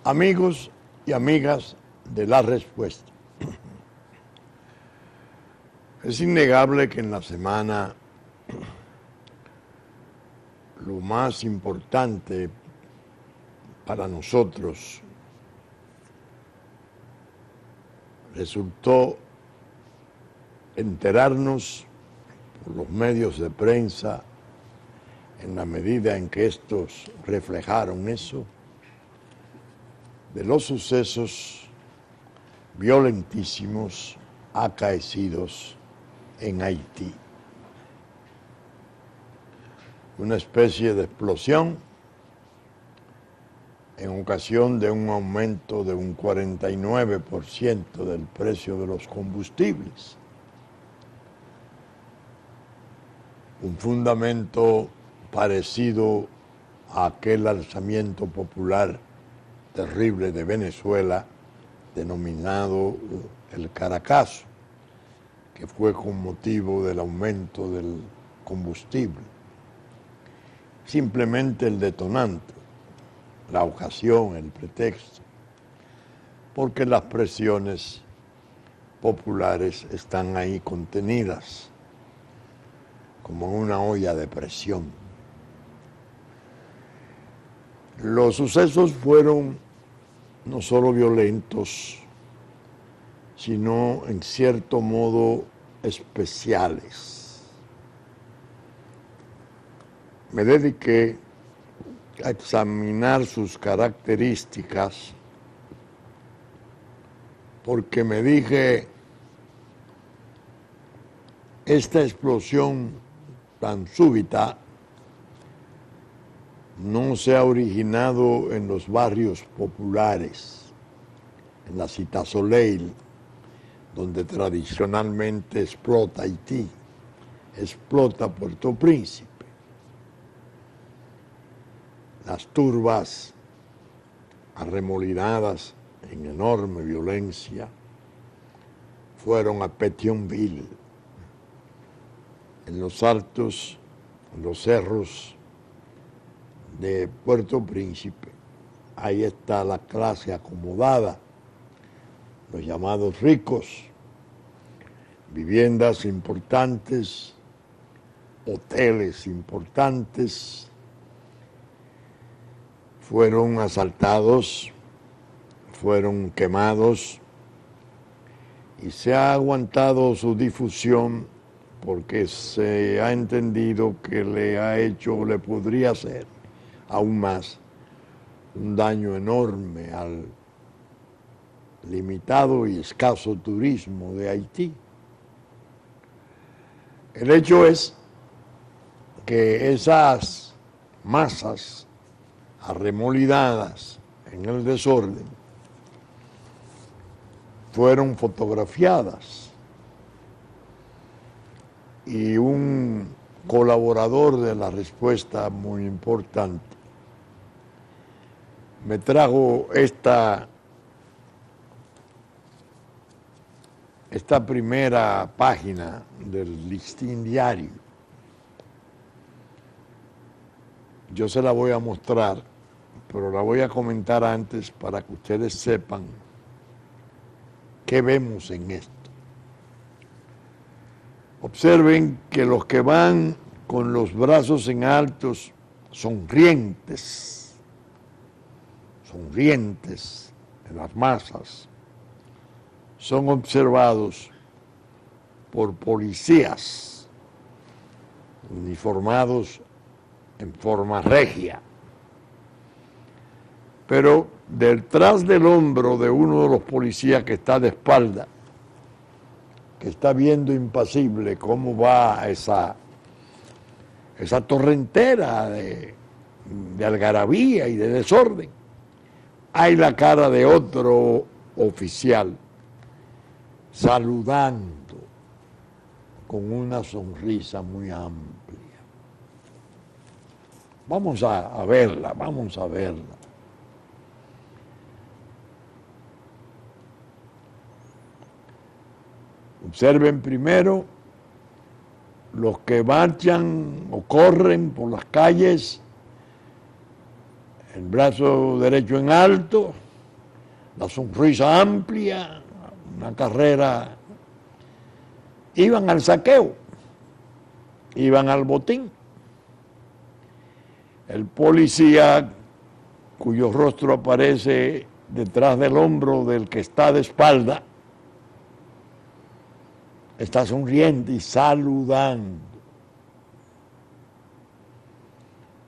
Amigos y amigas de La Respuesta, es innegable que en la semana lo más importante para nosotros resultó enterarnos por los medios de prensa, en la medida en que estos reflejaron eso, de los sucesos violentísimos acaecidos en Haití. Una especie de explosión en ocasión de un aumento de un 49% del precio de los combustibles. Un fundamento parecido a aquel alzamiento popular terrible de Venezuela, denominado el Caracazo, que fue con motivo del aumento del combustible. Simplemente el detonante, la ocasión, el pretexto, porque las presiones populares están ahí contenidas, como en una olla de presión. Los sucesos fueron no solo violentos, sino en cierto modo especiales. Me dediqué a examinar sus características porque me dije, esta explosión tan súbita no se ha originado en los barrios populares, en la Cité Soleil, donde tradicionalmente explota Haití, explota Puerto Príncipe. Las turbas arremolinadas en enorme violencia fueron a Pétionville, en los altos, en los cerros de Puerto Príncipe. Ahí está la clase acomodada, los llamados ricos, viviendas importantes, hoteles importantes, fueron asaltados, fueron quemados y se ha aguantado su difusión porque se ha entendido que le ha hecho, le podría hacer aún más un daño enorme al limitado y escaso turismo de Haití. El hecho es que esas masas arremolinadas en el desorden fueron fotografiadas y un colaborador de La Respuesta muy importante me trajo esta primera página del Listín Diario. Yo se la voy a mostrar, pero la voy a comentar antes para que ustedes sepan qué vemos en esto. Observen que los que van con los brazos en altos, sonrientes en las masas, son observados por policías uniformados en forma regia. Pero detrás del hombro de uno de los policías que está de espalda, que está viendo impasible cómo va esa torrentera de algarabía y de desorden, hay la cara de otro oficial saludando con una sonrisa muy amplia. Vamos a verla, vamos a verla. Observen primero los que marchan o corren por las calles, el brazo derecho en alto, la sonrisa amplia, una carrera. Iban al saqueo, iban al botín. El policía, cuyo rostro aparece detrás del hombro del que está de espalda, está sonriente y saludando.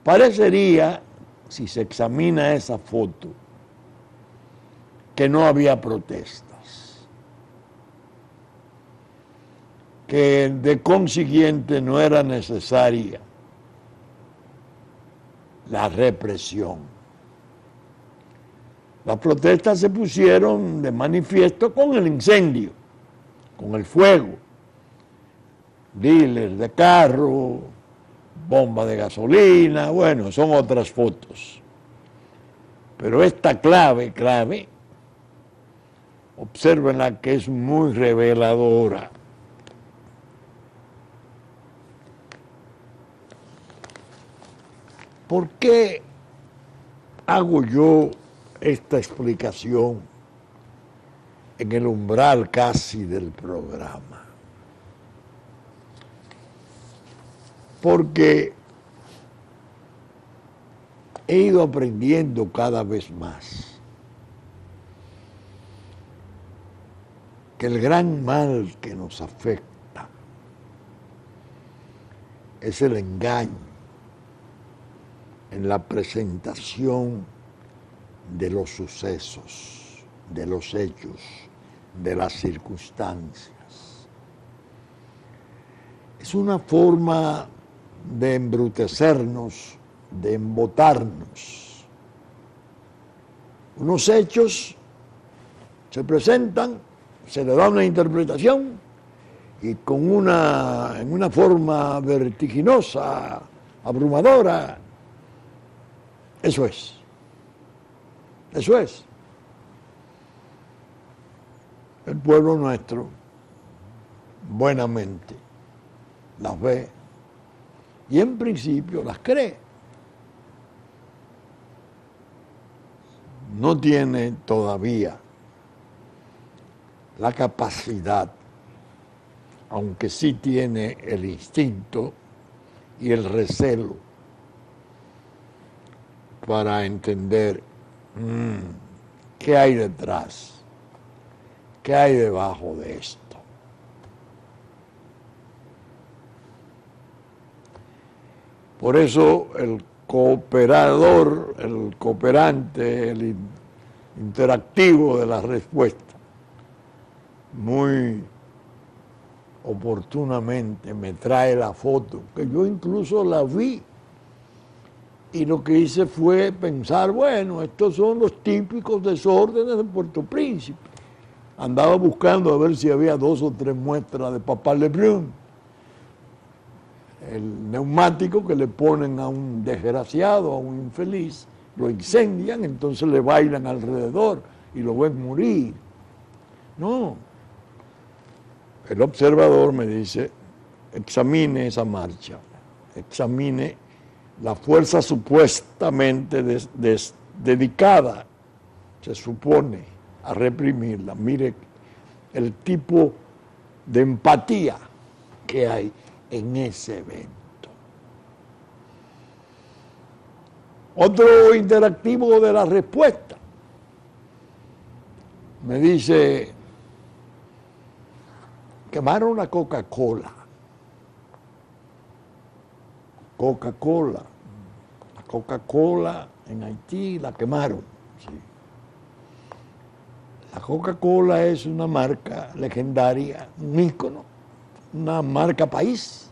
Parecería, si se examina esa foto, que no había protestas, que de consiguiente no era necesaria la represión. Las protestas se pusieron de manifiesto con el incendio, con el fuego, dealers de carro, bomba de gasolina, bueno, son otras fotos. Pero esta clave, obsérvenla, que es muy reveladora. ¿Por qué hago yo esta explicación en el umbral casi del programa? Porque he ido aprendiendo cada vez más que el gran mal que nos afecta es el engaño en la presentación de los sucesos, de los hechos, de las circunstancias. Es una forma de embrutecernos, de embotarnos. Unos hechos se presentan, se le da una interpretación y en una forma vertiginosa, abrumadora. Eso es. El pueblo nuestro buenamente las ve y en principio las cree. No tiene todavía la capacidad, aunque sí tiene el instinto y el recelo para entender qué hay detrás, qué hay debajo de esto. Por eso el cooperador, el cooperante, el interactivo de la respuesta, muy oportunamente me trae la foto, que yo incluso la vi, y lo que hice fue pensar, bueno, estos son los típicos desórdenes de Puerto Príncipe. Andaba buscando a ver si había 2 o 3 muestras de Papa Lebrun, el neumático que le ponen a un desgraciado, a un infeliz, lo incendian, entonces le bailan alrededor y lo ven morir. No. El observador me dice, examine esa marcha, examine la fuerza supuestamente dedicada, se supone, a reprimirla. Mire el tipo de empatía que hay en ese evento. Otro interactivo de la respuesta me dice, quemaron la Coca-Cola. La Coca-Cola en Haití la quemaron. Sí. La Coca-Cola es una marca legendaria, un ícono, una marca país.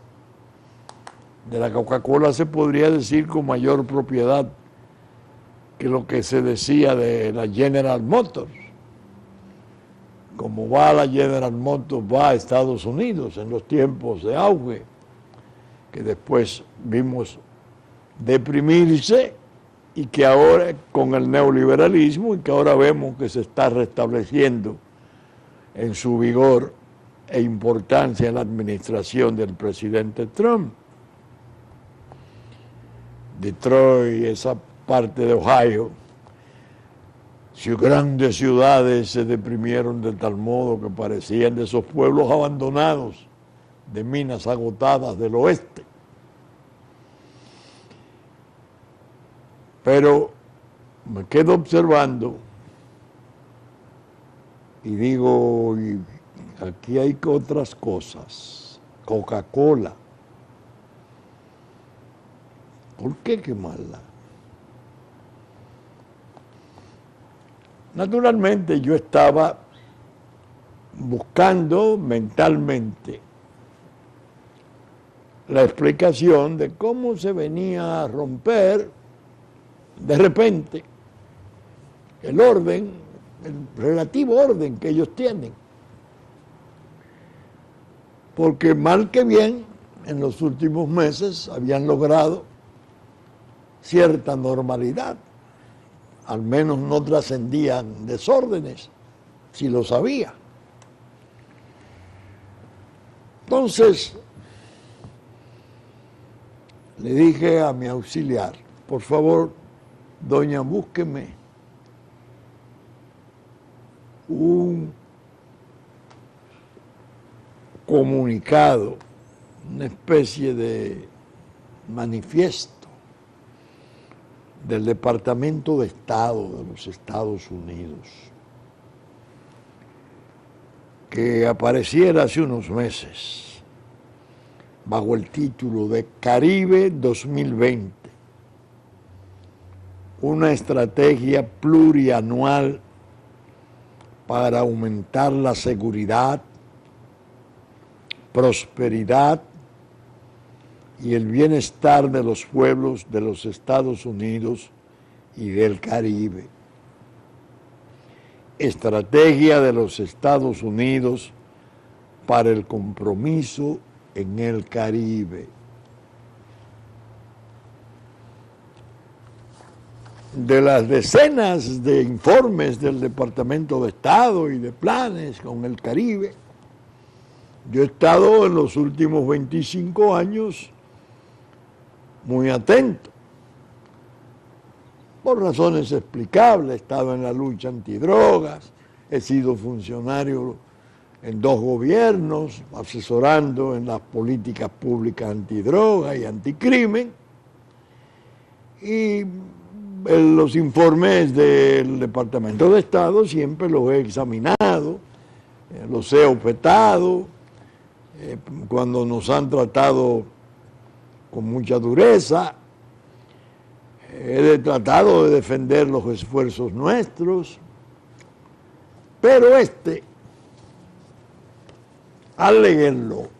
De la Coca-Cola se podría decir con mayor propiedad que lo que se decía de la General Motors. Como va la General Motors, va a Estados Unidos en los tiempos de auge, que después vimos deprimirse y que ahora con el neoliberalismo y que ahora vemos que se está restableciendo en su vigor e importancia en la administración del presidente Trump. Detroit, esa parte de Ohio, Si grandes ciudades se deprimieron de tal modo que parecían de esos pueblos abandonados, de minas agotadas del oeste. Pero me quedo observando y digo, aquí hay otras cosas. Coca-Cola. ¿Por qué quemarla? Naturalmente yo estaba buscando mentalmente la explicación de cómo se venía a romper de repente el orden, el relativo orden que ellos tienen. Porque mal que bien, en los últimos meses habían logrado cierta normalidad. Al menos no trascendían desórdenes, si lo sabía. Entonces, le dije a mi auxiliar, por favor, doña, búsqueme un comunicado, una especie de manifiesto del Departamento de Estado de los Estados Unidos, que apareciera hace unos meses bajo el título de Caribe 2020, una estrategia plurianual para aumentar la seguridad, prosperidad y el bienestar de los pueblos de los Estados Unidos y del Caribe. Estrategia de los Estados Unidos para el compromiso en el Caribe. De las decenas de informes del Departamento de Estado y de planes con el Caribe, yo he estado en los últimos 25 años muy atento. Por razones explicables, he estado en la lucha antidrogas, he sido funcionario en 2 gobiernos, asesorando en las políticas públicas antidroga y anticrimen, y los informes del Departamento de Estado siempre los he examinado, los he objetado, cuando nos han tratado con mucha dureza, he tratado de defender los esfuerzos nuestros, pero al leerlo,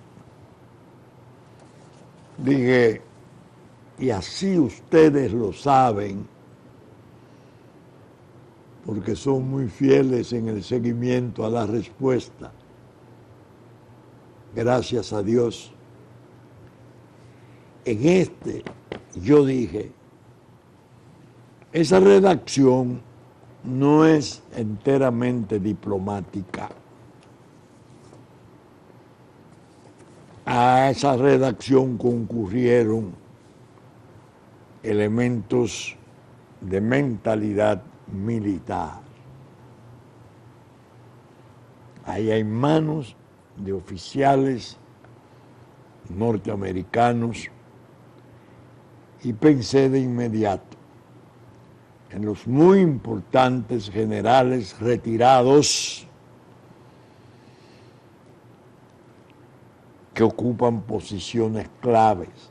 dije, y así ustedes lo saben, porque son muy fieles en el seguimiento a la respuesta, gracias a Dios. En yo dije, esa redacción no es enteramente diplomática. A esa redacción concurrieron elementos de mentalidad militar. Ahí hay manos de oficiales norteamericanos y pensé de inmediato en los muy importantes generales retirados que ocupan posiciones claves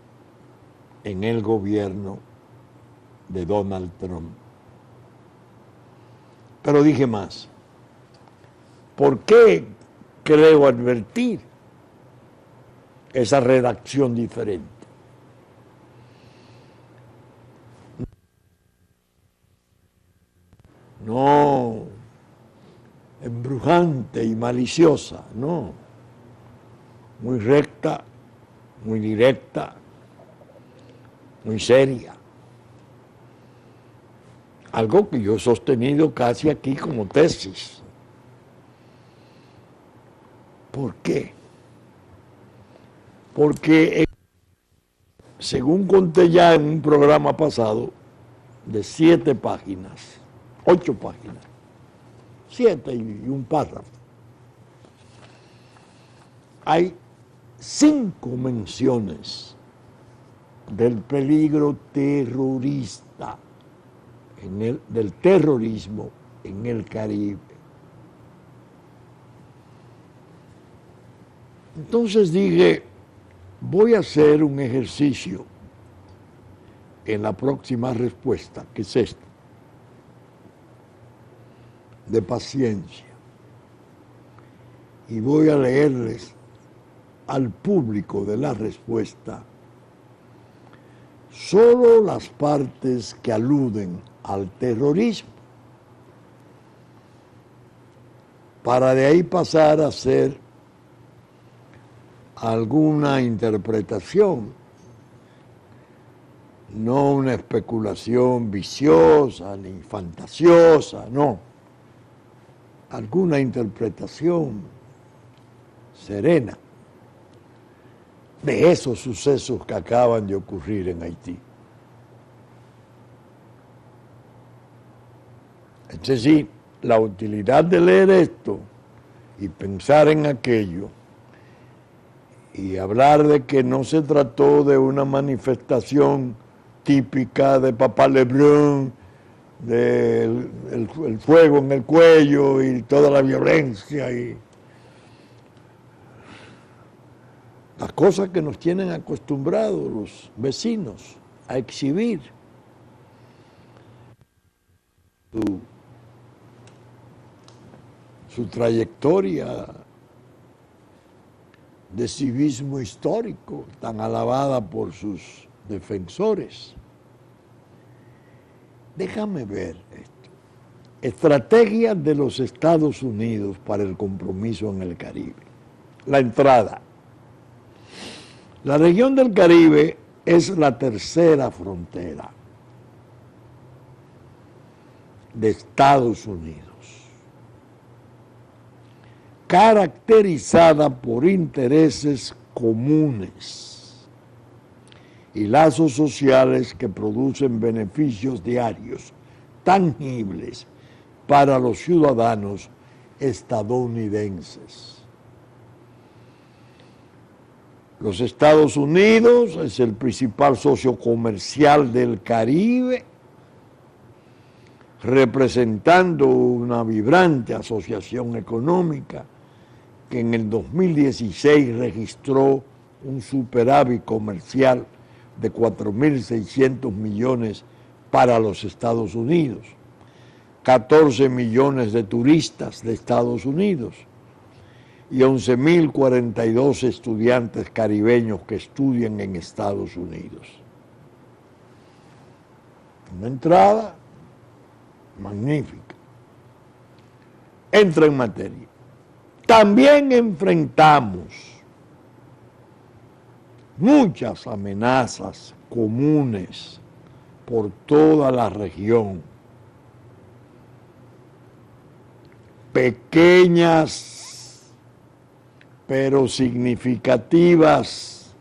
en el gobierno de Donald Trump. Pero dije más, ¿por qué creo advertir esa redacción diferente? No embrujante y maliciosa, no. Muy recta, muy directa, muy seria. Algo que yo he sostenido casi aquí como tesis. ¿Por qué? Porque, según conté ya en un programa pasado, de 7 páginas, 8 páginas, 7 y un párrafo. Hay 5 menciones del peligro terrorista, del terrorismo en el Caribe. Entonces dije, voy a hacer un ejercicio en la próxima respuesta, que es esta, de paciencia. Y voy a leerles al público de la respuesta solo las partes que aluden al terrorismo, para de ahí pasar a hacer alguna interpretación, no una especulación viciosa ni fantasiosa, no, alguna interpretación serena de esos sucesos que acaban de ocurrir en Haití. Es decir, la utilidad de leer esto y pensar en aquello y hablar de que no se trató de una manifestación típica de Papá Lebrun, del el fuego en el cuello y toda la violencia y las cosas que nos tienen acostumbrados los vecinos a exhibir. Su trayectoria de civismo histórico, tan alabada por sus defensores. Déjame ver esto. Estrategia de los Estados Unidos para el compromiso en el Caribe. La entrada. La región del Caribe es la tercera frontera de Estados Unidos, caracterizada por intereses comunes y lazos sociales que producen beneficios diarios tangibles para los ciudadanos estadounidenses. Los Estados Unidos es el principal socio comercial del Caribe, representando una vibrante asociación económica que en el 2016 registró un superávit comercial de 4.600 millones para los Estados Unidos, 14 millones de turistas de Estados Unidos y 11.042 estudiantes caribeños que estudian en Estados Unidos. Una entrada magnífica. Entra en materia. También enfrentamos muchas amenazas comunes por toda la región. Pequeñas pero significativas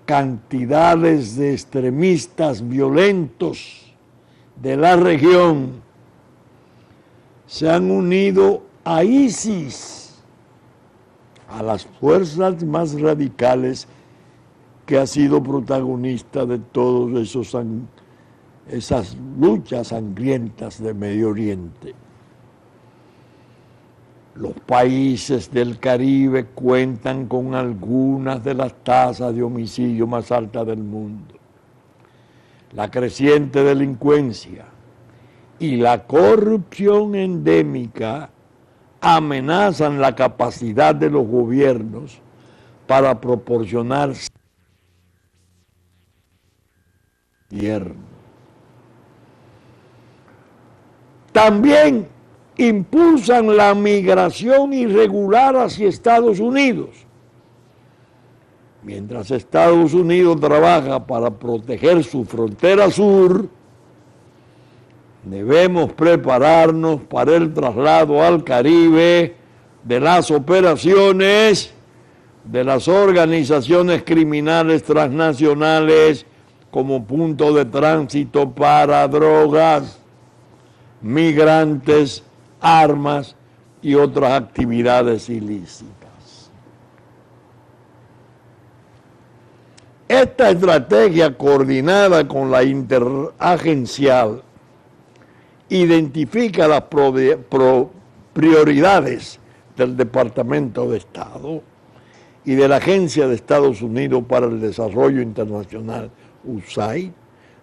cantidades de extremistas violentos de la región se han unido a ISIS, a las fuerzas más radicales que ha sido protagonista de todas esas luchas sangrientas de Medio Oriente. Los países del Caribe cuentan con algunas de las tasas de homicidio más altas del mundo. La creciente delincuencia y la corrupción endémica amenazan la capacidad de los gobiernos para proporcionar gobierno. También impulsan la migración irregular hacia Estados Unidos. Mientras Estados Unidos trabaja para proteger su frontera sur, debemos prepararnos para el traslado al Caribe de las operaciones de las organizaciones criminales transnacionales como punto de tránsito para drogas, migrantes, armas y otras actividades ilícitas. Esta estrategia coordinada con la interagencial identifica las prioridades del Departamento de Estado y de la Agencia de Estados Unidos para el Desarrollo Internacional, USAID,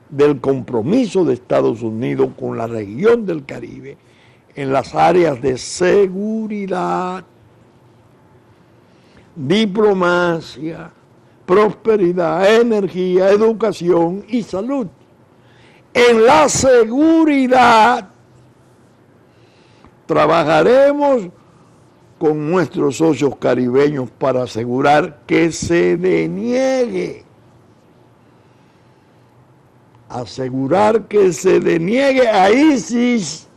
del compromiso de Estados Unidos con la región del Caribe en las áreas de seguridad, diplomacia, prosperidad, energía, educación y salud. En la seguridad trabajaremos con nuestros socios caribeños para asegurar que se deniegue a ISIS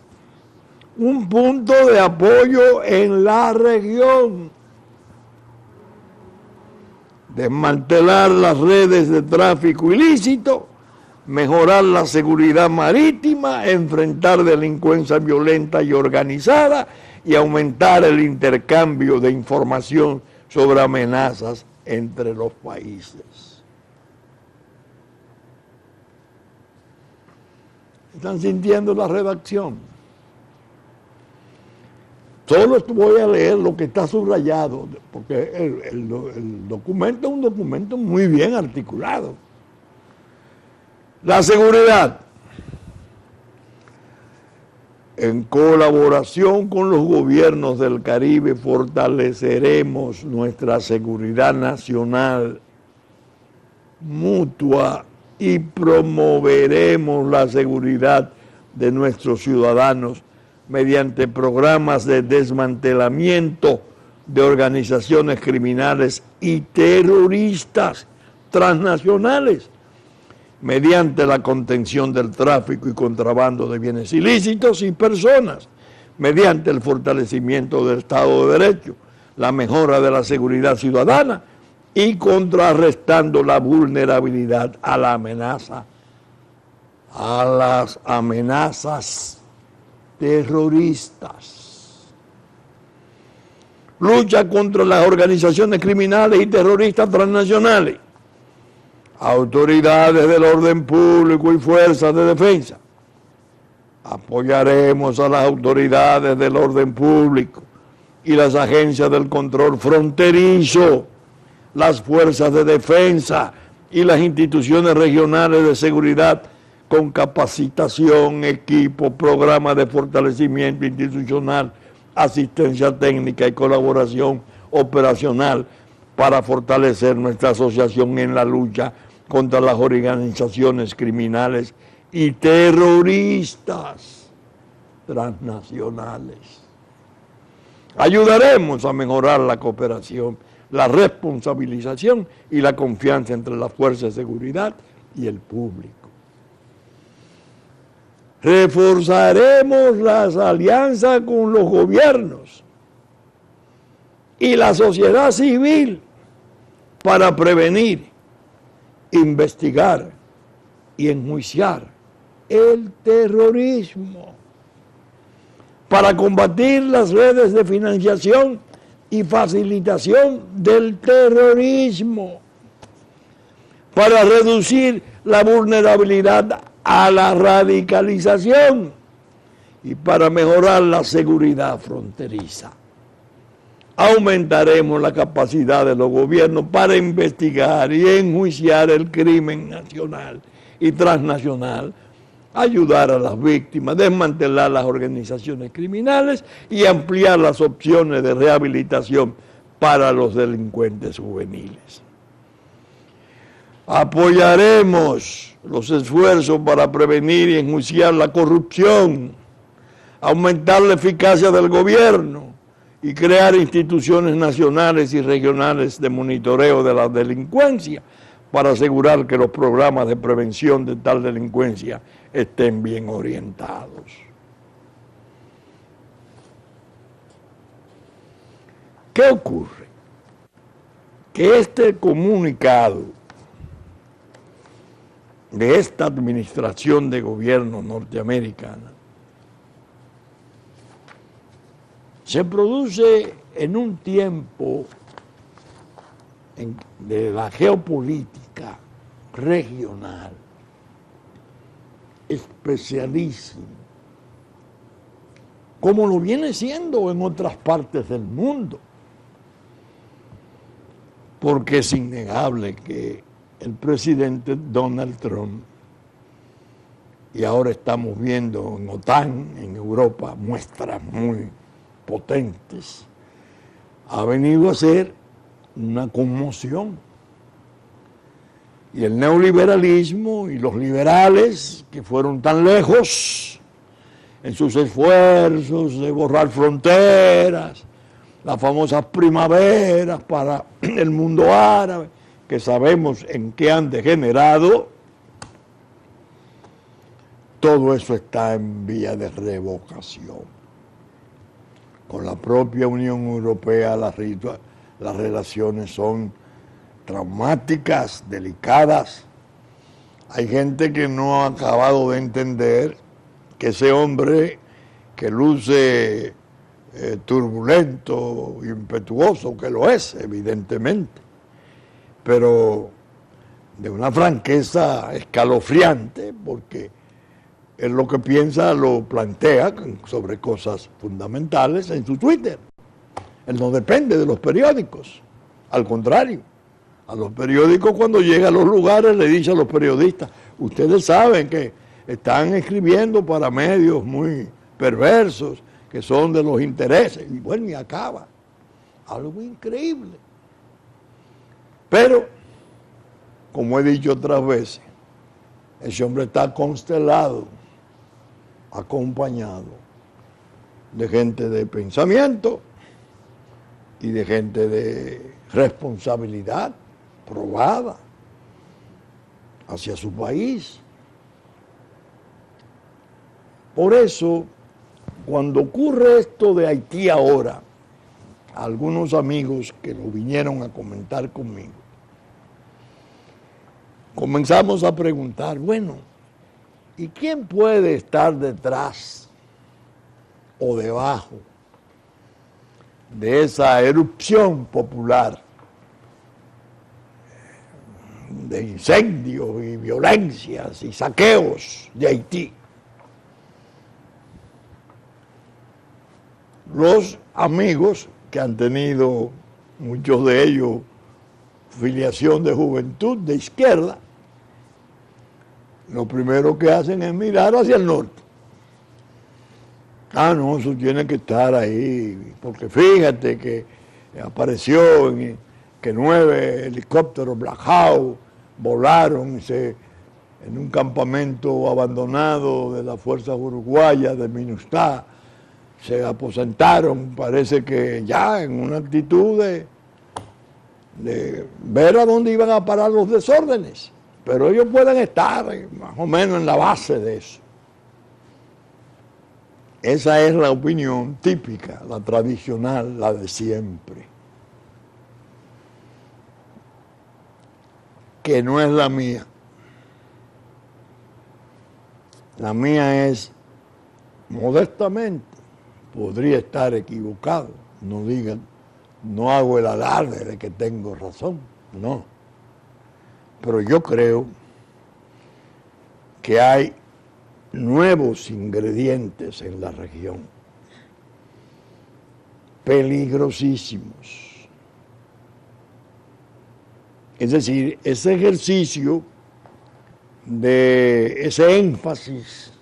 un punto de apoyo en la región, desmantelar las redes de tráfico ilícito, mejorar la seguridad marítima, enfrentar delincuencia violenta y organizada y aumentar el intercambio de información sobre amenazas entre los países. ¿Están sintiendo la redacción? Solo voy a leer lo que está subrayado, porque el documento es un documento muy bien articulado. La seguridad. En colaboración con los gobiernos del Caribe fortaleceremos nuestra seguridad nacional mutua y promoveremos la seguridad de nuestros ciudadanos mediante programas de desmantelamiento de organizaciones criminales y terroristas transnacionales, mediante la contención del tráfico y contrabando de bienes ilícitos y personas, mediante el fortalecimiento del Estado de Derecho, la mejora de la seguridad ciudadana y contrarrestando la vulnerabilidad a la amenaza, a las amenazas terroristas. Lucha contra las organizaciones criminales y terroristas transnacionales. Autoridades del orden público y fuerzas de defensa. Apoyaremos a las autoridades del orden público y las agencias del control fronterizo, las fuerzas de defensa y las instituciones regionales de seguridad con capacitación, equipo, programas de fortalecimiento institucional, asistencia técnica y colaboración operacional para fortalecer nuestra asociación en la lucha contra las organizaciones criminales y terroristas transnacionales. Ayudaremos a mejorar la cooperación, la responsabilización y la confianza entre las fuerzas de seguridad y el público. Reforzaremos las alianzas con los gobiernos y la sociedad civil para prevenir, investigar y enjuiciar el terrorismo, para combatir las redes de financiación y facilitación del terrorismo, para reducir la vulnerabilidad a la radicalización y para mejorar la seguridad fronteriza. Aumentaremos la capacidad de los gobiernos para investigar y enjuiciar el crimen nacional y transnacional, ayudar a las víctimas, desmantelar las organizaciones criminales y ampliar las opciones de rehabilitación para los delincuentes juveniles. Apoyaremos los esfuerzos para prevenir y enjuiciar la corrupción, aumentar la eficacia del gobierno y crear instituciones nacionales y regionales de monitoreo de la delincuencia para asegurar que los programas de prevención de tal delincuencia estén bien orientados. ¿Qué ocurre? Que este comunicado de esta administración de gobierno norteamericana se produce en un tiempo de la geopolítica regional especialísimo, como lo viene siendo en otras partes del mundo, porque es innegable que el presidente Donald Trump, y ahora estamos viendo en OTAN, en Europa, muestras muy potentes, ha venido a ser una conmoción. Y el neoliberalismo y los liberales, que fueron tan lejos en sus esfuerzos de borrar fronteras, las famosas primaveras para el mundo árabe, que sabemos en qué han degenerado, todo eso está en vía de revocación. Con la propia Unión Europea las relaciones son traumáticas, delicadas. Hay gente que no ha acabado de entender que ese hombre que luce turbulento, impetuoso, que lo es, evidentemente, pero de una franqueza escalofriante, porque él lo que piensa lo plantea sobre cosas fundamentales en su Twitter. Él no depende de los periódicos, al contrario. A los periódicos, cuando llega a los lugares, le dice a los periodistas: ustedes saben que están escribiendo para medios muy perversos, que son de los intereses. Y bueno, y acaba. Algo increíble. Pero, como he dicho otras veces, ese hombre está constelado, acompañado de gente de pensamiento y de gente de responsabilidad probada hacia su país. Por eso, cuando ocurre esto de Haití ahora, algunos amigos que lo vinieron a comentar conmigo, comenzamos a preguntar, bueno, ¿y quién puede estar detrás o debajo de esa erupción popular de incendios y violencias y saqueos de Haití? Los amigos que han tenido, muchos de ellos, filiación de juventud de izquierda, lo primero que hacen es mirar hacia el norte. Ah, no, eso tiene que estar ahí, porque fíjate que apareció que 9 helicópteros Black Hawk volaron en un campamento abandonado de las fuerzas uruguayas de MINUSTAH, se aposentaron, parece que ya en una actitud de ver a dónde iban a parar los desórdenes, pero ellos pueden estar más o menos en la base de eso. Esa es la opinión típica, la tradicional, la de siempre, que no es la mía. La mía es, modestamente, podría estar equivocado, no digan, no hago el alarde de que tengo razón, no. Pero yo creo que hay nuevos ingredientes en la región, peligrosísimos. Es decir, ese ejercicio de ese énfasis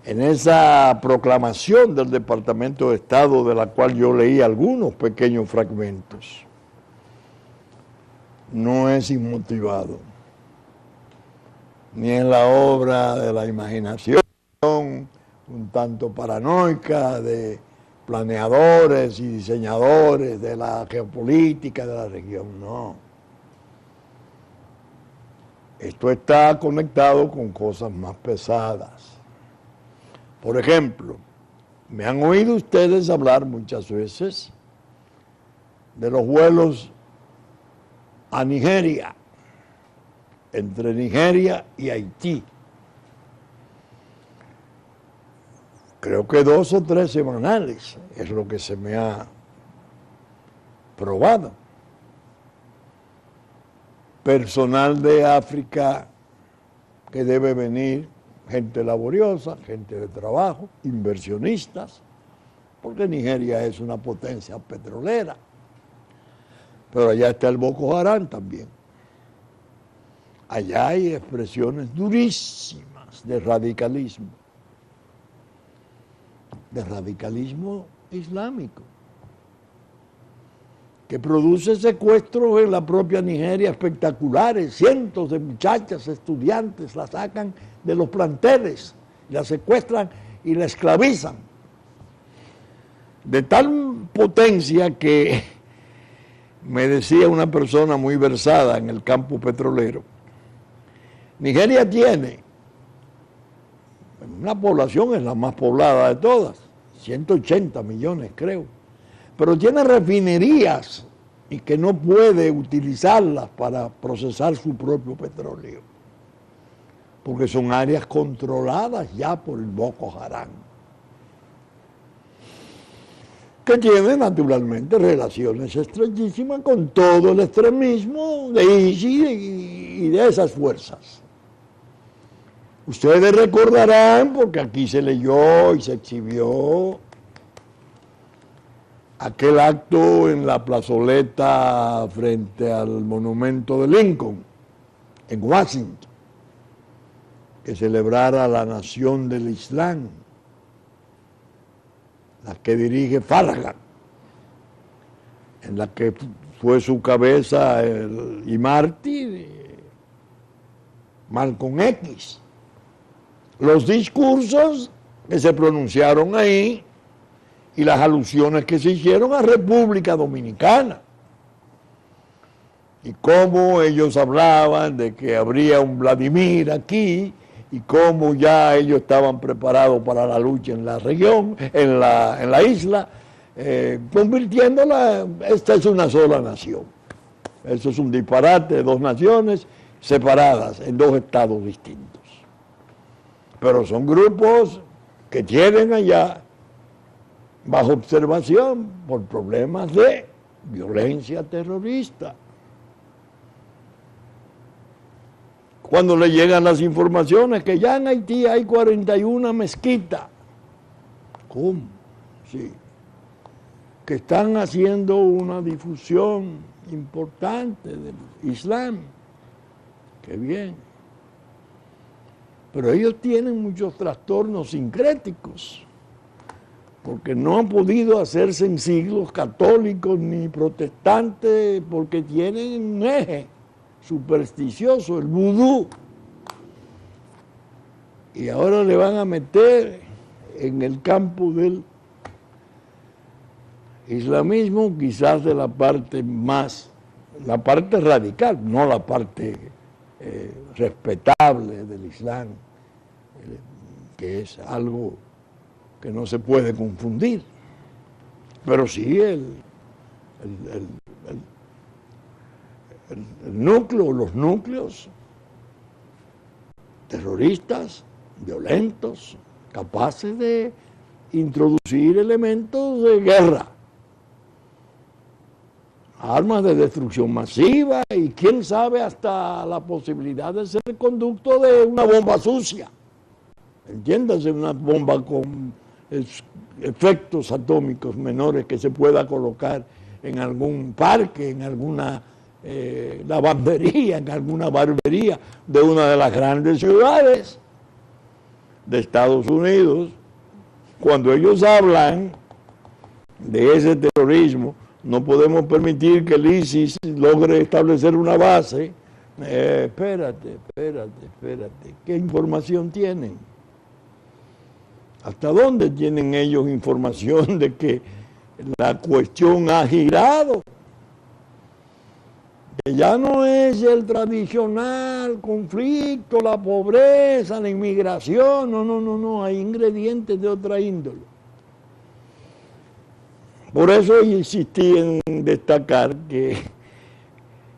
en esa proclamación del Departamento de Estado, de la cual yo leí algunos pequeños fragmentos, no es inmotivado, ni es la obra de la imaginación un tanto paranoica de planeadores y diseñadores de la geopolítica de la región, no. Esto está conectado con cosas más pesadas. Por ejemplo, me han oído ustedes hablar muchas veces de los vuelos a Nigeria, entre Nigeria y Haití, creo que 2 o 3 semanales es lo que se me ha probado. Personal de África que debe venir, gente laboriosa, gente de trabajo, inversionistas, porque Nigeria es una potencia petrolera, pero allá está el Boko Haram también. Allá hay expresiones durísimas de radicalismo islámico, que produce secuestros en la propia Nigeria espectaculares. Cientos de muchachas, estudiantes, las sacan de los planteles, las secuestran y la esclavizan. De tal potencia que me decía una persona muy versada en el campo petrolero, Nigeria tiene una población, es la más poblada de todas, 180 millones creo, pero tiene refinerías y que no puede utilizarlas para procesar su propio petróleo, porque son áreas controladas ya por el Boko Haram, que tiene naturalmente relaciones estrechísimas con todo el extremismo de ISIS y de esas fuerzas. Ustedes recordarán, porque aquí se leyó y se exhibió aquel acto en la plazoleta frente al monumento de Lincoln, en Washington, que celebrara la nación del Islam, la que dirige Farragut, en la que fue su cabeza y mártir Malcolm X. Los discursos que se pronunciaron ahí y las alusiones que se hicieron a República Dominicana. Y cómo ellos hablaban de que habría un Vladimir aquí y cómo ya ellos estaban preparados para la lucha en la región, en la isla, convirtiéndola, esta es una sola nación. Eso es un disparate de 2 naciones separadas en 2 estados distintos. Pero son grupos que tienen allá bajo observación por problemas de violencia terrorista. Cuando le llegan las informaciones que ya en Haití hay 41 mezquitas, ¿cómo? Sí, que están haciendo una difusión importante del Islam, qué bien. Pero ellos tienen muchos trastornos sincréticos, porque no han podido hacerse en siglos católicos ni protestantes, porque tienen un eje supersticioso, el vudú. Y ahora le van a meter en el campo del islamismo, quizás de la parte radical, no la parte respetable del Islam, que es algo que no se puede confundir, pero sí el núcleo, los núcleos terroristas, violentos, capaces de introducir elementos de guerra, armas de destrucción masiva y quién sabe hasta la posibilidad de ser el conducto de una bomba sucia. Entiéndase, una bomba con efectos atómicos menores que se pueda colocar en algún parque, en alguna lavandería, en alguna barbería de una de las grandes ciudades de Estados Unidos. Cuando ellos hablan de ese terrorismo, no podemos permitir que el ISIS logre establecer una base. Espérate. ¿Qué información tienen? ¿Hasta dónde tienen ellos información de que la cuestión ha girado? Que ya no es el tradicional conflicto, la pobreza, la inmigración. No, hay ingredientes de otra índole. Por eso insistí en destacar que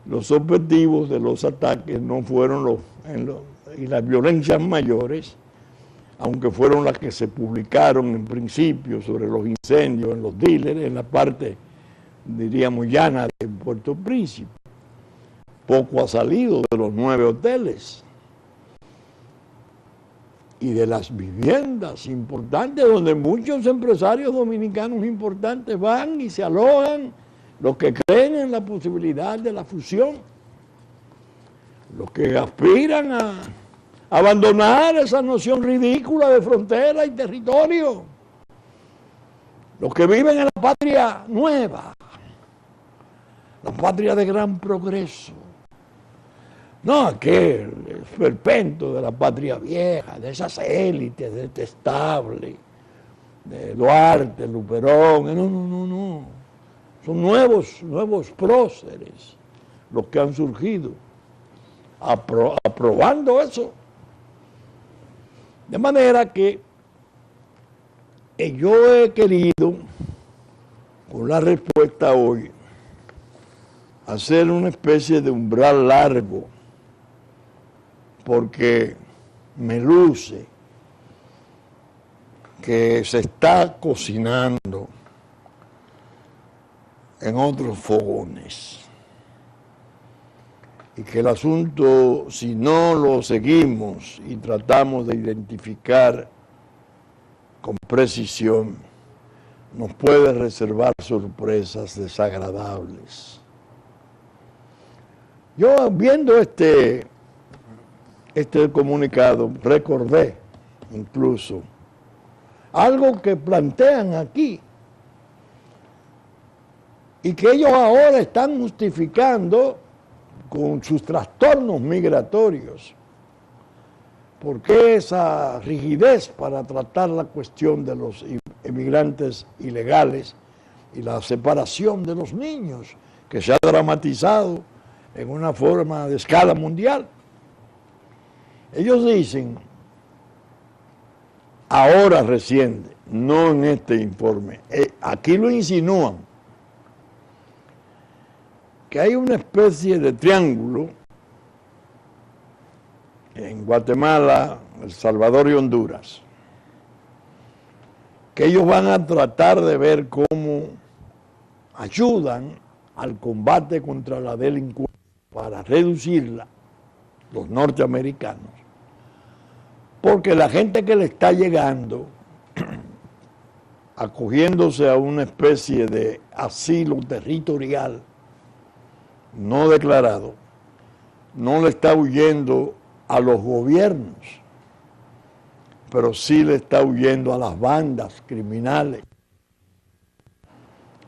los objetivos de los ataques no fueron y las violencias mayores aunque fueron las que se publicaron en principio sobre los incendios en los dealers, en la parte, diríamos, llana de Puerto Príncipe. Poco ha salido de los 9 hoteles y de las viviendas importantes, donde muchos empresarios dominicanos importantes van y se alojan, los que creen en la posibilidad de la fusión, los que aspiran a abandonar esa noción ridícula de frontera y territorio, los que viven en la patria nueva, la patria de gran progreso, no aquel esperpento de la patria vieja, de esas élites detestables, de Duarte, Luperón, no, son nuevos próceres los que han surgido, aprobando eso. De manera que yo he querido, con la respuesta hoy, hacer una especie de umbral largo, porque me luce que se está cocinando en otros fogones y que el asunto, si no lo seguimos y tratamos de identificar con precisión, nos puede reservar sorpresas desagradables. Yo, viendo este comunicado, recordé incluso algo que plantean aquí y que ellos ahora están justificando con sus trastornos migratorios. ¿Por qué esa rigidez para tratar la cuestión de los emigrantes ilegales y la separación de los niños, que se ha dramatizado en una forma de escala mundial? Ellos dicen, ahora reciente, no en este informe, aquí lo insinúan, que hay una especie de triángulo en Guatemala, El Salvador y Honduras, que ellos van a tratar de ver cómo ayudan al combate contra la delincuencia para reducirla, los norteamericanos, porque la gente que le está llegando, acogiéndose a una especie de asilo territorial no declarado, no le está huyendo a los gobiernos, pero sí le está huyendo a las bandas criminales,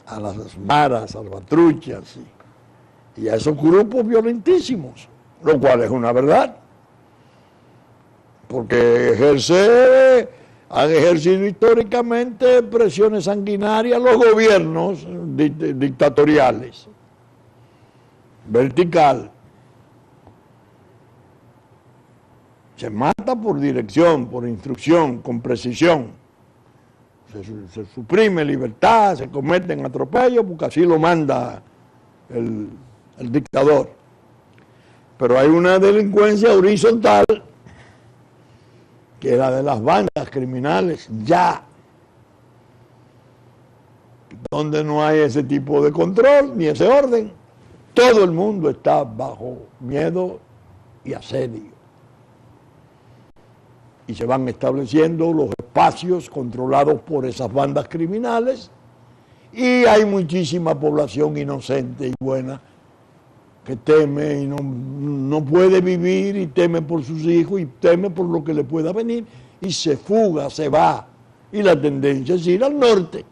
a las maras, salvatruchas y a esos grupos violentísimos, lo cual es una verdad, porque han ejercido históricamente presiones sanguinarias los gobiernos dictatoriales, vertical. Se mata por dirección, por instrucción, con precisión. Se suprime libertad, se cometen atropellos, porque así lo manda el dictador. Pero hay una delincuencia horizontal, que es la de las bandas criminales, ya, donde no hay ese tipo de control, ni ese orden. Todo el mundo está bajo miedo y asedio. Y se van estableciendo los espacios controlados por esas bandas criminales y hay muchísima población inocente y buena que teme y no puede vivir y teme por sus hijos y teme por lo que le pueda venir y se fuga, se va. Y la tendencia es ir al norte.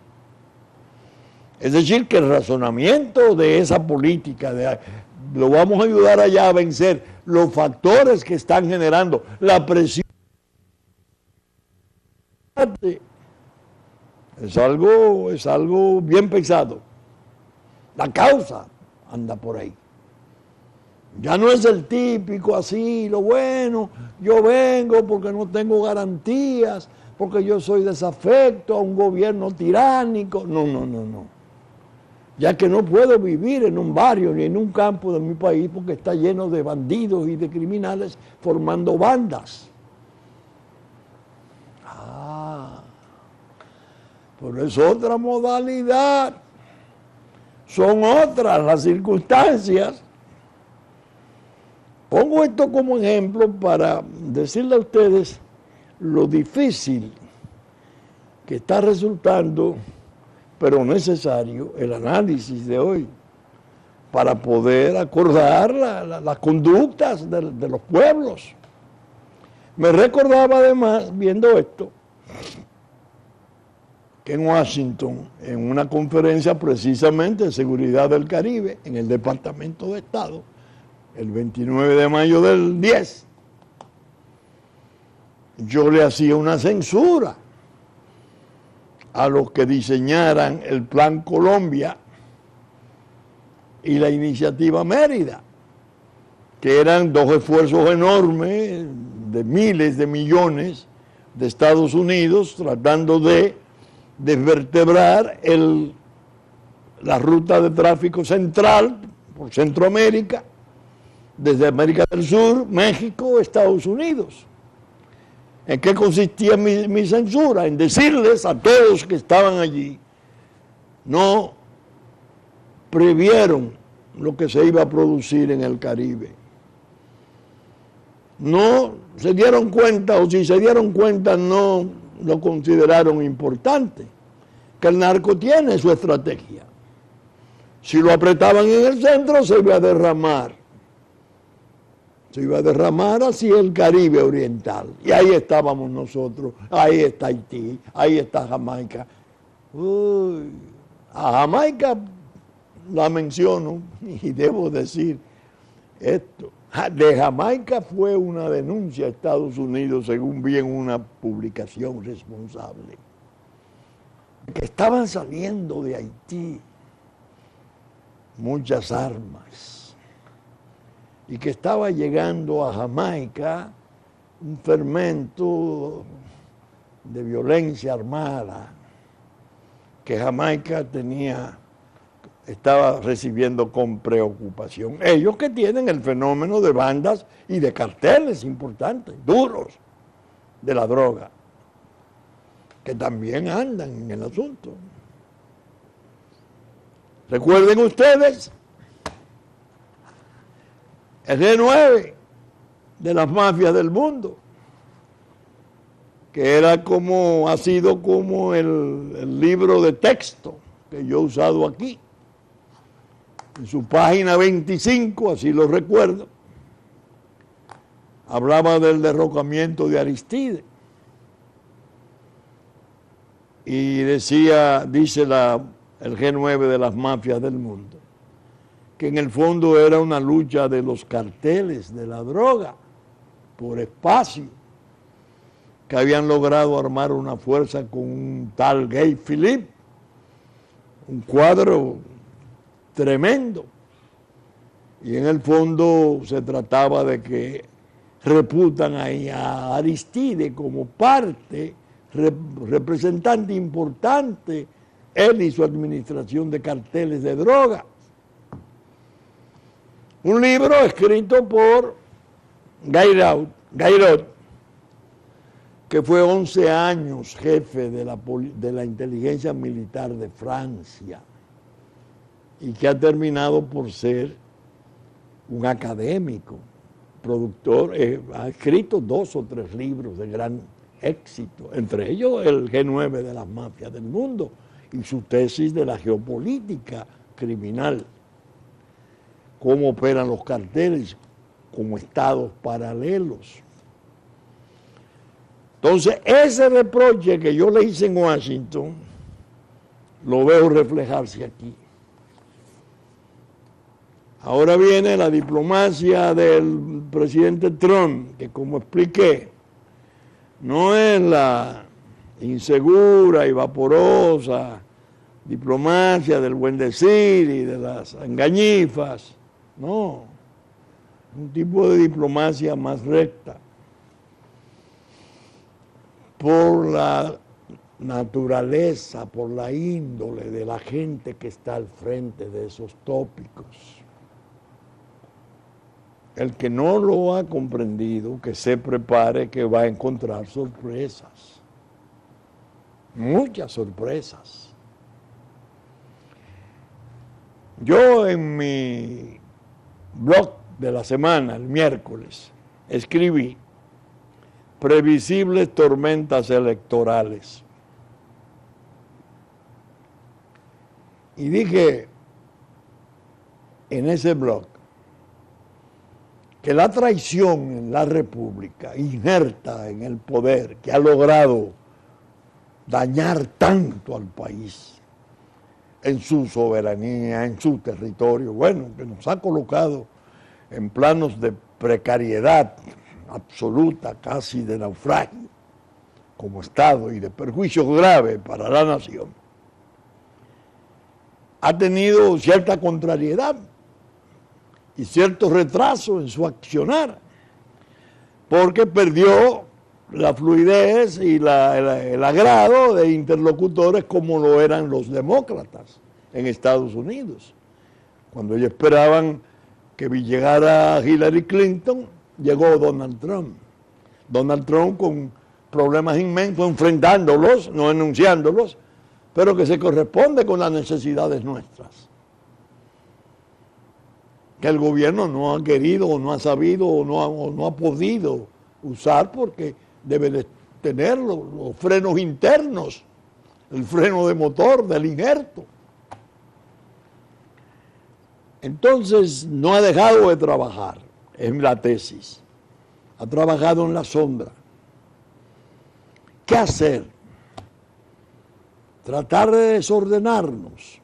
Es decir, que el razonamiento de esa política, lo vamos a ayudar allá a vencer los factores que están generando la presión, es algo bien pensado. La causa anda por ahí. Ya no es el típico así, lo bueno, yo vengo porque no tengo garantías, porque yo soy desafecto a un gobierno tiránico. No. Ya que no puedo vivir en un barrio ni en un campo de mi país porque está lleno de bandidos y de criminales formando bandas. pero es otra modalidad, son otras las circunstancias. Pongo esto como ejemplo para decirle a ustedes lo difícil que está resultando, pero necesario, el análisis de hoy para poder acordar las conductas de los pueblos. Me recordaba además, viendo esto, que en Washington, en una conferencia precisamente de seguridad del Caribe, en el Departamento de Estado, el 29 de mayo del 10, yo le hacía una censura a los que diseñaran el Plan Colombia y la Iniciativa Mérida, que eran dos esfuerzos enormes de miles de millones de Estados Unidos tratando de desvertebrar la ruta de tráfico central por Centroamérica, desde América del Sur, México, Estados Unidos. ¿En qué consistía mi censura? En decirles a todos que estaban allí, no previeron lo que se iba a producir en el Caribe. No se dieron cuenta, o si se dieron cuenta, no lo consideraron importante, que el narco tiene su estrategia. Si lo apretaban en el centro, se iba a derramar. Se iba a derramar así el Caribe oriental. Y ahí estábamos nosotros, ahí está Haití, ahí está Jamaica. Uy, a Jamaica la menciono y debo decir esto. De Jamaica fue una denuncia a Estados Unidos, según vi en una publicación responsable, que estaban saliendo de Haití muchas armas y que estaba llegando a Jamaica un fermento de violencia armada que Jamaica estaba recibiendo con preocupación. Ellos que tienen el fenómeno de bandas y de carteles importantes, duros, de la droga, que también andan en el asunto. Recuerden ustedes el G9 de las mafias del mundo, que ha sido como el libro de texto que yo he usado aquí. En su página 25, así lo recuerdo, hablaba del derrocamiento de Aristide. Y dice el G9 de las mafias del mundo, que en el fondo era una lucha de los carteles de la droga por espacio, que habían logrado armar una fuerza con un tal Gay Philippe, un cuadro tremendo, y en el fondo se trataba de que reputan ahí a Aristide como parte, representante importante, él y su administración de carteles de droga. Un libro escrito por Gairaud, que fue 11 años jefe de la inteligencia militar de Francia, y que ha terminado por ser un académico, productor, ha escrito 2 o 3 libros de gran éxito, entre ellos el G9 de las mafias del mundo y su tesis de la geopolítica criminal, cómo operan los carteles como estados paralelos. Entonces, ese reproche que yo le hice en Washington, lo veo reflejarse aquí. Ahora viene la diplomacia del presidente Trump, que como expliqué, no es la insegura y vaporosa diplomacia del buen decir y de las engañifas, no, un tipo de diplomacia más recta, por la naturaleza, por la índole de la gente que está al frente de esos tópicos. El que no lo ha comprendido, que se prepare, que va a encontrar sorpresas. muchas sorpresas. Yo en mi blog de la semana, el miércoles, escribí previsibles tormentas electorales. Y dije en ese blog que la traición en la República, injerta en el poder, que ha logrado dañar tanto al país, en su soberanía, en su territorio, bueno, que nos ha colocado en planos de precariedad absoluta, casi de naufragio, como Estado y de perjuicio grave para la nación, ha tenido cierta contrariedad y cierto retraso en su accionar, porque perdió la fluidez y el agrado de interlocutores como lo eran los demócratas en Estados Unidos. Cuando ellos esperaban que llegara Hillary Clinton, llegó Donald Trump. Donald Trump con problemas inmensos, enfrentándolos, no enunciándolos, pero que se corresponde con las necesidades nuestras, que el gobierno no ha querido o no ha sabido o no ha podido usar porque debe de tener los frenos internos, el freno de motor del injerto. Entonces no ha dejado de trabajar, es la tesis, ha trabajado en la sombra. ¿Qué hacer? Tratar de desordenarnos,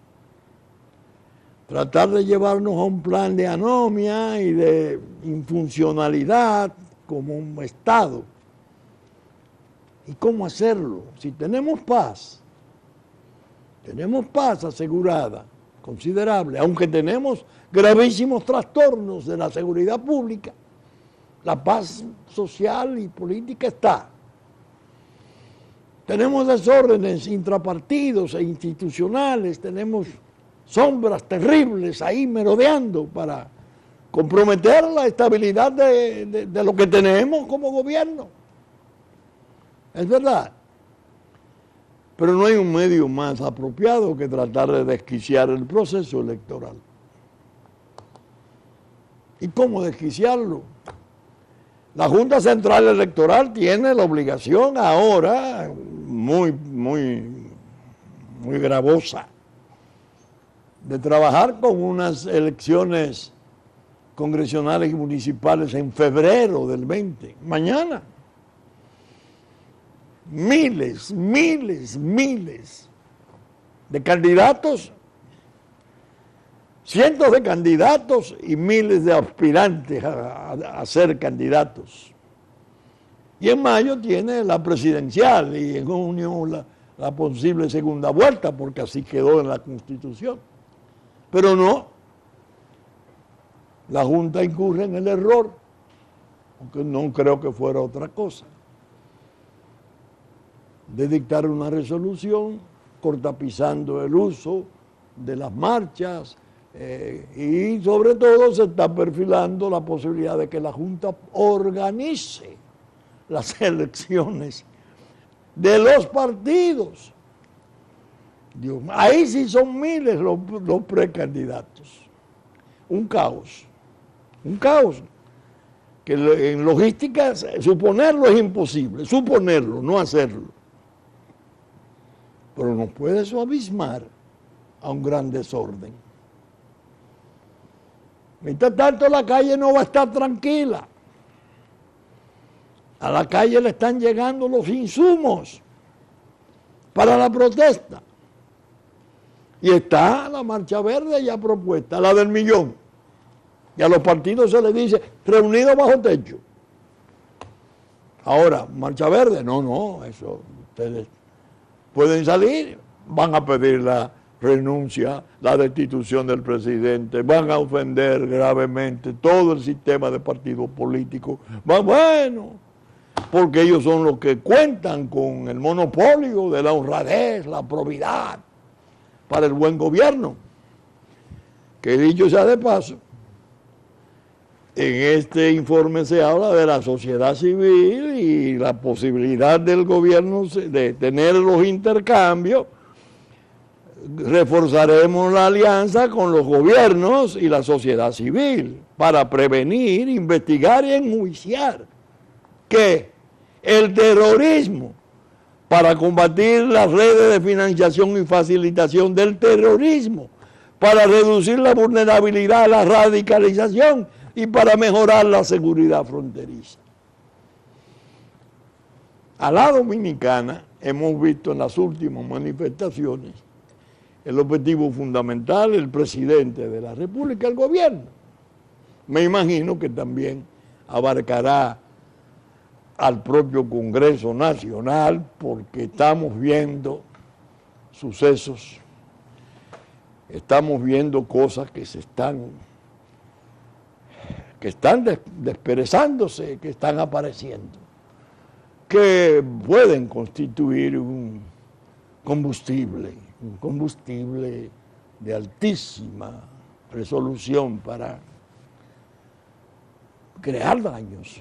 tratar de llevarnos a un plan de anomia y de infuncionalidad como un Estado. ¿Y cómo hacerlo? Si tenemos paz asegurada, considerable, aunque tenemos gravísimos trastornos de la seguridad pública, la paz social y política está. Tenemos desórdenes intrapartidos e institucionales, tenemos sombras terribles ahí merodeando para comprometer la estabilidad de lo que tenemos como gobierno. Es verdad. Pero no hay un medio más apropiado que tratar de desquiciar el proceso electoral. ¿Y cómo desquiciarlo? La Junta Central Electoral tiene la obligación ahora, muy gravosa, de trabajar con unas elecciones congresionales y municipales en febrero del 20, mañana. Miles de candidatos, cientos de candidatos y miles de aspirantes a ser candidatos. Y en mayo tiene la presidencial y en junio la posible segunda vuelta, porque así quedó en la Constitución. Pero no, la Junta incurre en el error, aunque no creo que fuera otra cosa, de dictar una resolución cortapizando el uso de las marchas y sobre todo se está perfilando la posibilidad de que la Junta organice las elecciones de los partidos. Dios, ahí sí son miles los precandidatos. Un caos, que en logística suponerlo es imposible, suponerlo, no hacerlo. Pero no puede eso abismar a un gran desorden. Mientras tanto, la calle no va a estar tranquila. A la calle le están llegando los insumos para la protesta. Y está la Marcha Verde ya propuesta, la del millón. Y a los partidos se les dice, reunidos bajo techo. Ahora, Marcha Verde, no, eso ustedes pueden salir, van a pedir la renuncia, la destitución del presidente, van a ofender gravemente todo el sistema de partidos políticos. Bueno, porque ellos son los que cuentan con el monopolio de la honradez, la probidad para el buen gobierno. Que dicho sea de paso, En este informe se habla de la sociedad civil y la posibilidad del gobierno de tener los intercambios. Reforzaremos la alianza con los gobiernos y la sociedad civil para prevenir, investigar y enjuiciar que el terrorismo, para combatir las redes de financiación y facilitación del terrorismo, para reducir la vulnerabilidad a la radicalización y para mejorar la seguridad fronteriza. A la dominicana hemos visto en las últimas manifestaciones el objetivo fundamental, el presidente de la República, el gobierno. Me imagino que también abarcará al propio Congreso Nacional, porque estamos viendo sucesos, estamos viendo cosas que están desperezándose, que están apareciendo, que pueden constituir un combustible de altísima resolución para crear daños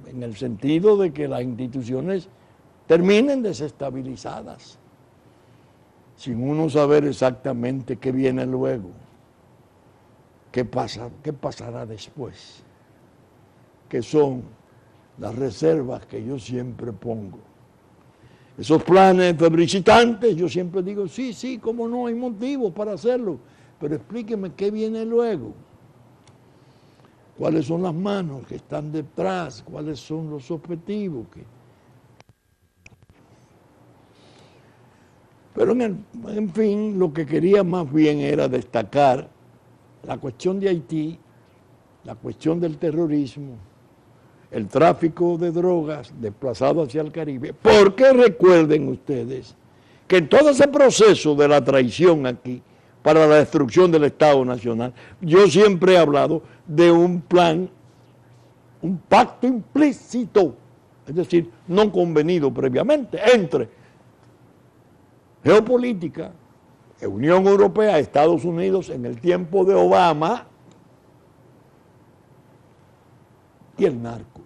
en el sentido de que las instituciones terminen desestabilizadas, sin uno saber exactamente qué viene luego, qué pasará después, que son las reservas que yo siempre pongo. Esos planes febricitantes, yo siempre digo, sí, cómo no, hay motivos para hacerlo, pero explíqueme qué viene luego. ¿Cuáles son las manos que están detrás? ¿Cuáles son los objetivos? Pero en fin, lo que quería más bien era destacar la cuestión de Haití, la cuestión del terrorismo, el tráfico de drogas desplazado hacia el Caribe, porque recuerden ustedes que en todo ese proceso de la traición aquí, para la destrucción del Estado Nacional, yo siempre he hablado de un plan, un pacto implícito, es decir, no convenido previamente, entre geopolítica, Unión Europea, Estados Unidos en el tiempo de Obama y el narco,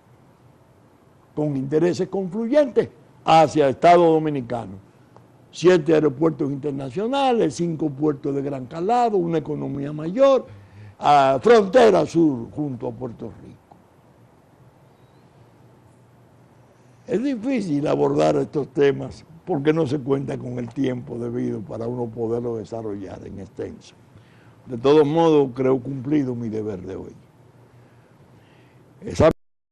con intereses confluyentes hacia Estado Dominicano. 7 aeropuertos internacionales, 5 puertos de gran calado, una economía mayor, frontera sur junto a Puerto Rico. Es difícil abordar estos temas porque no se cuenta con el tiempo debido para uno poderlo desarrollar en extenso. De todos modos, creo cumplido mi deber de hoy.